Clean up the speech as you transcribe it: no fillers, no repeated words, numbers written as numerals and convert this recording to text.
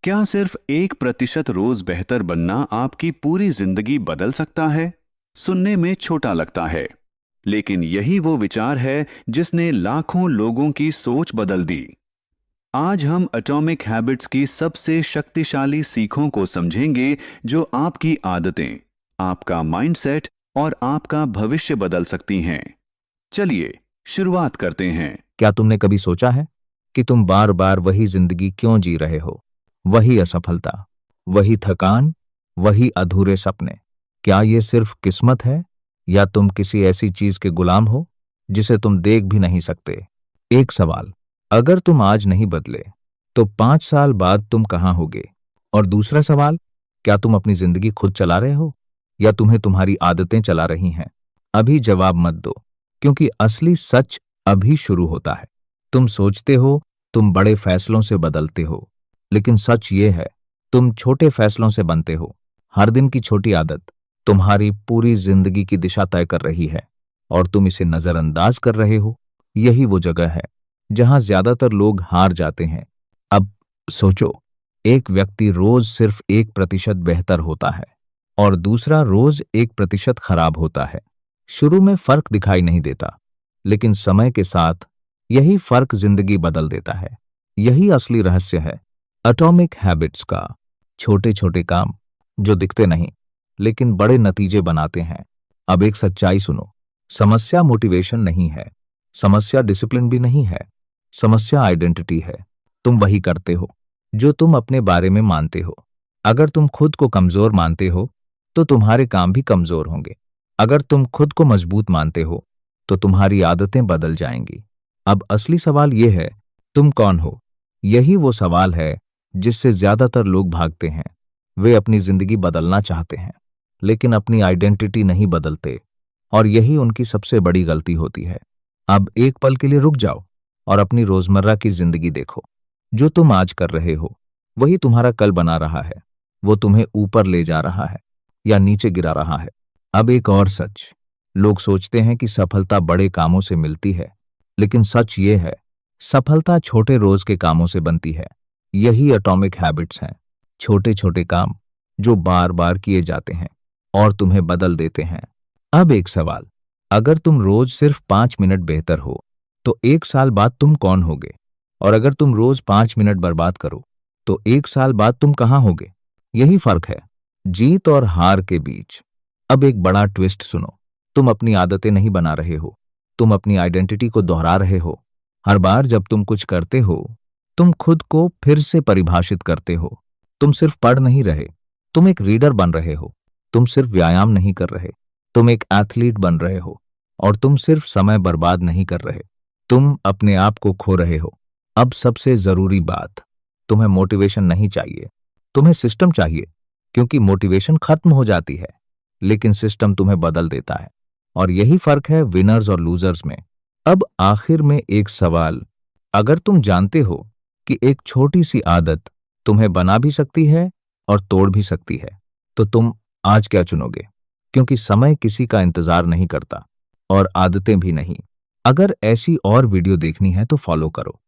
क्या सिर्फ 1% रोज बेहतर बनना आपकी पूरी जिंदगी बदल सकता है? सुनने में छोटा लगता है, लेकिन यही वो विचार है जिसने लाखों लोगों की सोच बदल दी। आज हम एटॉमिक हैबिट्स की सबसे शक्तिशाली सीखों को समझेंगे जो आपकी आदतें, आपका माइंडसेट और आपका भविष्य बदल सकती हैं। चलिए शुरुआत करते हैं। क्या तुमने कभी सोचा है कि तुम बार बार वही जिंदगी क्यों जी रहे हो? वही असफलता, वही थकान, वही अधूरे सपने। क्या ये सिर्फ किस्मत है या तुम किसी ऐसी चीज के गुलाम हो जिसे तुम देख भी नहीं सकते? एक सवाल, अगर तुम आज नहीं बदले तो 5 साल बाद तुम कहां होगे? और दूसरा सवाल, क्या तुम अपनी जिंदगी खुद चला रहे हो या तुम्हें तुम्हारी आदतें चला रही हैं? अभी जवाब मत दो, क्योंकि असली सच अभी शुरू होता है। तुम सोचते हो तुम बड़े फैसलों से बदलते हो, लेकिन सच ये है तुम छोटे फैसलों से बनते हो। हर दिन की छोटी आदत तुम्हारी पूरी जिंदगी की दिशा तय कर रही है और तुम इसे नजरअंदाज कर रहे हो। यही वो जगह है जहां ज्यादातर लोग हार जाते हैं। अब सोचो, एक व्यक्ति रोज सिर्फ 1% बेहतर होता है और दूसरा रोज 1% खराब होता है। शुरू में फर्क दिखाई नहीं देता, लेकिन समय के साथ यही फर्क जिंदगी बदल देता है। यही असली रहस्य है एटॉमिक हैबिट्स का। छोटे छोटे काम जो दिखते नहीं लेकिन बड़े नतीजे बनाते हैं। अब एक सच्चाई सुनो, समस्या मोटिवेशन नहीं है, समस्या डिसिप्लिन भी नहीं है, समस्या आइडेंटिटी है। तुम वही करते हो जो तुम अपने बारे में मानते हो। अगर तुम खुद को कमजोर मानते हो तो तुम्हारे काम भी कमजोर होंगे। अगर तुम खुद को मजबूत मानते हो तो तुम्हारी आदतें बदल जाएंगी। अब असली सवाल यह है, तुम कौन हो? यही वो सवाल है जिससे ज्यादातर लोग भागते हैं। वे अपनी जिंदगी बदलना चाहते हैं, लेकिन अपनी आइडेंटिटी नहीं बदलते, और यही उनकी सबसे बड़ी गलती होती है। अब एक पल के लिए रुक जाओ और अपनी रोजमर्रा की जिंदगी देखो। जो तुम आज कर रहे हो वही तुम्हारा कल बना रहा है। वो तुम्हें ऊपर ले जा रहा है या नीचे गिरा रहा है। अब एक और सच, लोग सोचते हैं कि सफलता बड़े कामों से मिलती है, लेकिन सच ये है सफलता छोटे रोज के कामों से बनती है। यही एटॉमिक हैबिट्स हैं, छोटे छोटे काम जो बार बार किए जाते हैं और तुम्हें बदल देते हैं। अब एक सवाल, अगर तुम रोज सिर्फ 5 मिनट बेहतर हो तो 1 साल बाद तुम कौन होगे? और अगर तुम रोज 5 मिनट बर्बाद करो तो 1 साल बाद तुम कहां होगे? यही फर्क है जीत और हार के बीच। अब एक बड़ा ट्विस्ट सुनो, तुम अपनी आदतें नहीं बना रहे हो, तुम अपनी आइडेंटिटी को दोहरा रहे हो। हर बार जब तुम कुछ करते हो तुम खुद को फिर से परिभाषित करते हो। तुम सिर्फ पढ़ नहीं रहे, तुम एक रीडर बन रहे हो। तुम सिर्फ व्यायाम नहीं कर रहे, तुम एक एथलीट बन रहे हो। और तुम सिर्फ समय बर्बाद नहीं कर रहे, तुम अपने आप को खो रहे हो। अब सबसे जरूरी बात, तुम्हें मोटिवेशन नहीं चाहिए, तुम्हें सिस्टम चाहिए। क्योंकि मोटिवेशन खत्म हो जाती है, लेकिन सिस्टम तुम्हें बदल देता है। और यही फर्क है विनर्स और लूजर्स में। अब आखिर में एक सवाल, अगर तुम जानते हो कि एक छोटी सी आदत तुम्हें बना भी सकती है और तोड़ भी सकती है, तो तुम आज क्या चुनोगे? क्योंकि समय किसी का इंतजार नहीं करता और आदतें भी नहीं। अगर ऐसी और वीडियो देखनी है तो फॉलो करो।